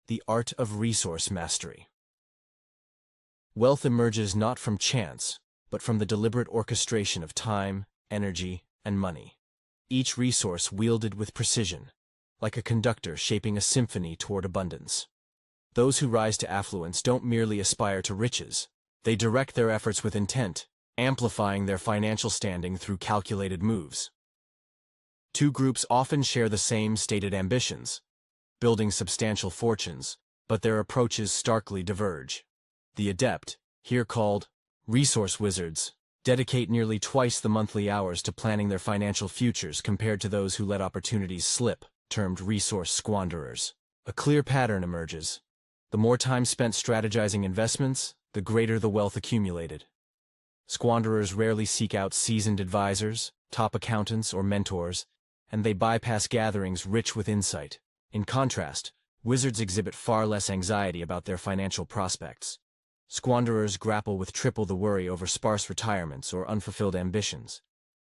the art of resource mastery. Wealth emerges not from chance, but from the deliberate orchestration of time, energy, and money. Each resource wielded with precision, like a conductor shaping a symphony toward abundance. Those who rise to affluence don't merely aspire to riches, they direct their efforts with intent, amplifying their financial standing through calculated moves. Two groups often share the same stated ambitions, building substantial fortunes, but their approaches starkly diverge. The adept, here called resource wizards, dedicate nearly twice the monthly hours to planning their financial futures compared to those who let opportunities slip, termed resource squanderers. A clear pattern emerges. The more time spent strategizing investments, the greater the wealth accumulated. Squanderers rarely seek out seasoned advisors, top accountants, or mentors, and they bypass gatherings rich with insight. In contrast, wizards exhibit far less anxiety about their financial prospects. Squanderers grapple with triple the worry over sparse retirements or unfulfilled ambitions.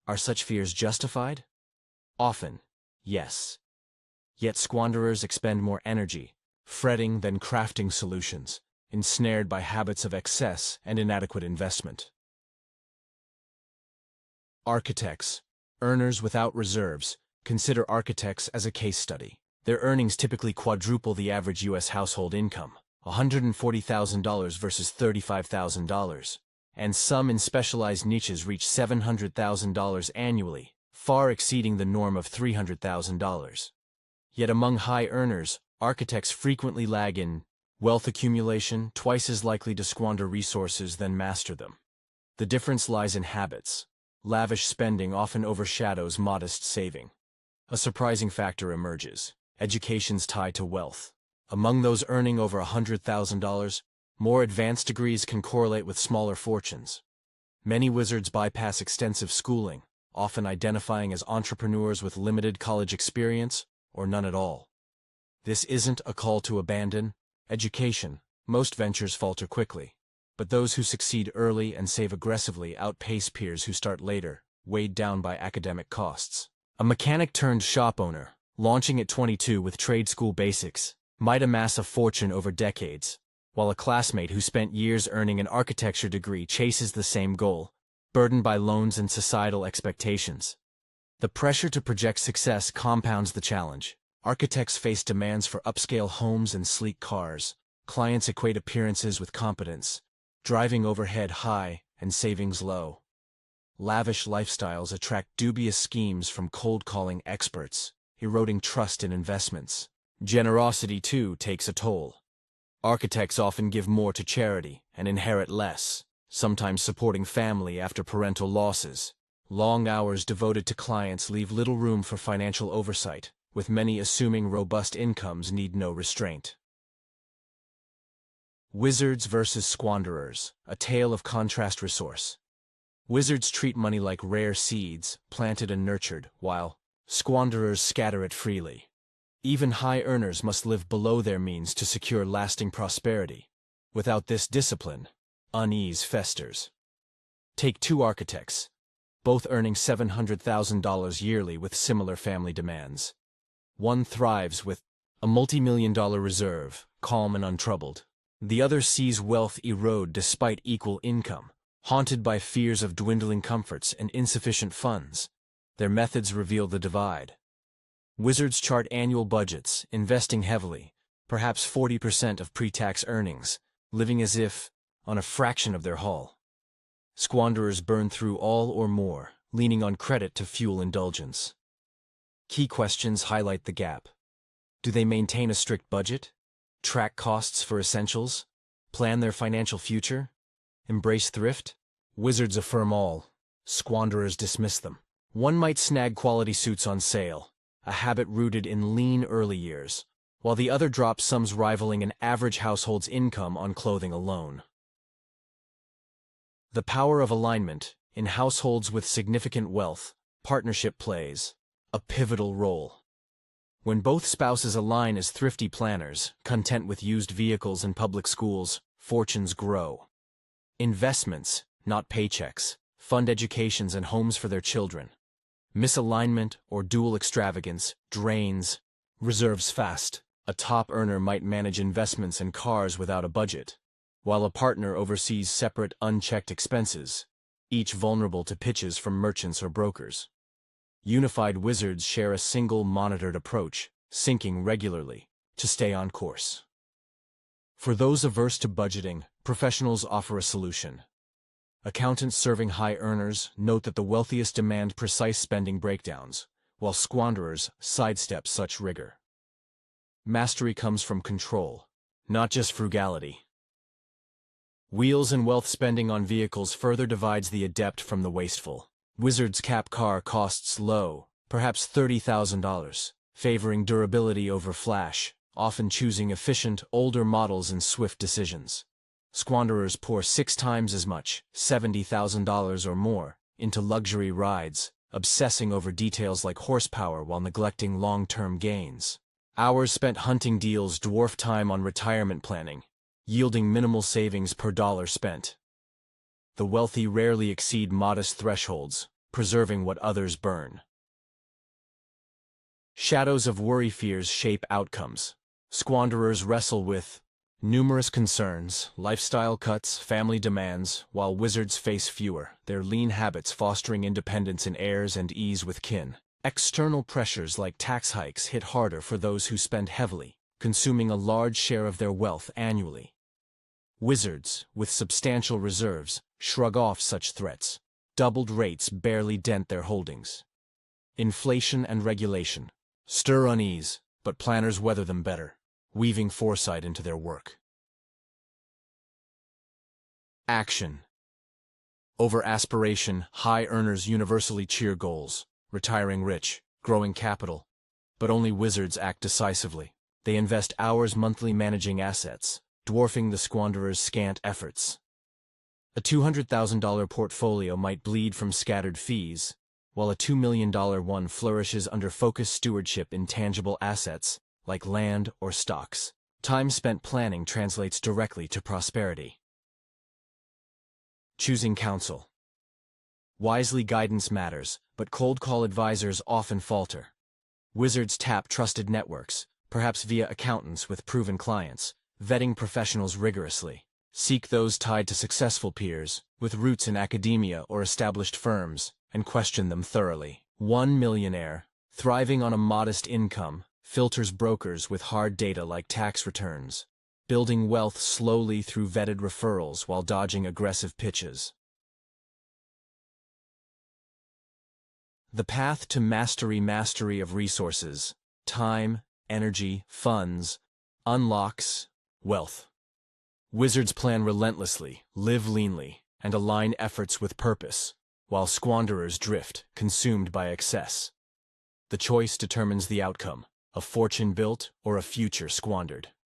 Are such fears justified? Often, yes. Yet squanderers expend more energy, fretting than crafting solutions, ensnared by habits of excess and inadequate investment. Architects, earners without reserves, consider architects as a case study. Their earnings typically quadruple the average U.S. household income, $140,000 versus $35,000, and some in specialized niches reach $700,000 annually, far exceeding the norm of $300,000. Yet among high earners, architects frequently lag in wealth accumulation, twice as likely to squander resources than master them. The difference lies in habits. Lavish spending often overshadows modest saving. A surprising factor emerges: education's tie to wealth. Among those earning over $100,000, more advanced degrees can correlate with smaller fortunes. Many wizards bypass extensive schooling, often identifying as entrepreneurs with limited college experience or none at all. This isn't a call to abandon education. Most ventures falter quickly, but those who succeed early and save aggressively outpace peers who start later, weighed down by academic costs. A mechanic turned shop owner, launching at 22 with trade school basics, might amass a fortune over decades, while a classmate who spent years earning an architecture degree chases the same goal, burdened by loans and societal expectations. The pressure to project success compounds the challenge. Architects face demands for upscale homes and sleek cars. Clients equate appearances with competence, driving overhead high and savings low. Lavish lifestyles attract dubious schemes from cold-calling experts, eroding trust in investments. Generosity, too, takes a toll. Architects often give more to charity and inherit less, sometimes supporting family after parental losses. Long hours devoted to clients leave little room for financial oversight, with many assuming robust incomes need no restraint. Wizards versus squanderers, a tale of contrast resource. Wizards treat money like rare seeds, planted and nurtured, while squanderers scatter it freely. Even high earners must live below their means to secure lasting prosperity. Without this discipline, unease festers. Take two architects, both earning $700,000 yearly with similar family demands. One thrives with a multi-million-dollar reserve, calm and untroubled. The other sees wealth erode despite equal income, haunted by fears of dwindling comforts and insufficient funds. Their methods reveal the divide. Wizards chart annual budgets, investing heavily, perhaps 40% of pre-tax earnings, living as if on a fraction of their haul. Squanderers burn through all or more, leaning on credit to fuel indulgence. Key questions highlight the gap. Do they maintain a strict budget? Track costs for essentials? Plan their financial future? Embrace thrift? Wizards affirm all. Squanderers dismiss them. One might snag quality suits on sale, a habit rooted in lean early years, while the other drops sums rivaling an average household's income on clothing alone. The power of alignment. In households with significant wealth, partnership plays a pivotal role. When both spouses align as thrifty planners, content with used vehicles and public schools, fortunes grow. Investments, not paychecks, fund educations and homes for their children. Misalignment or dual extravagance drains reserves fast, A top earner might manage investments and cars without a budget, while a partner oversees separate, unchecked expenses, each vulnerable to pitches from merchants or brokers. Unified wizards share a single monitored approach, syncing regularly, to stay on course. For those averse to budgeting, professionals offer a solution. Accountants serving high earners note that the wealthiest demand precise spending breakdowns, while squanderers sidestep such rigor. Mastery comes from control, not just frugality. Wheels and wealth spending on vehicles further divides the adept from the wasteful. Wizards cap car costs low, perhaps $30,000, favoring durability over flash, often choosing efficient, older models and swift decisions. Squanderers pour 6 times as much, $70,000 or more, into luxury rides, obsessing over details like horsepower while neglecting long-term gains. Hours spent hunting deals dwarf time on retirement planning, yielding minimal savings per dollar spent. The wealthy rarely exceed modest thresholds, preserving what others burn. Shadows of worry fears shape outcomes. Squanderers wrestle with numerous concerns, lifestyle cuts, family demands, while wizards face fewer, their lean habits fostering independence in heirs and ease with kin. External pressures like tax hikes hit harder for those who spend heavily, consuming a large share of their wealth annually. Wizards, with substantial reserves, shrug off such threats. Doubled rates barely dent their holdings. Inflation and regulation stir unease, but planners weather them better, weaving foresight into their work. Action. Over aspiration, high earners universally cheer goals, retiring rich, growing capital. But only wizards act decisively. They invest hours monthly managing assets, dwarfing the squanderer's scant efforts. A $200,000 portfolio might bleed from scattered fees, while a $2 million one flourishes under focused stewardship in tangible assets, like land or stocks. Time spent planning translates directly to prosperity. Choosing counsel. Wisely, guidance matters, but cold call advisors often falter. Wizards tap trusted networks, perhaps via accountants with proven clients, vetting professionals rigorously. Seek those tied to successful peers, with roots in academia or established firms, and question them thoroughly. One millionaire, thriving on a modest income, filters brokers with hard data like tax returns, building wealth slowly through vetted referrals while dodging aggressive pitches. The path to mastery of resources, time, energy, funds, unlocks wealth. Wizards plan relentlessly, live leanly, and align efforts with purpose, while squanderers drift, consumed by excess. The choice determines the outcome, a fortune built or a future squandered.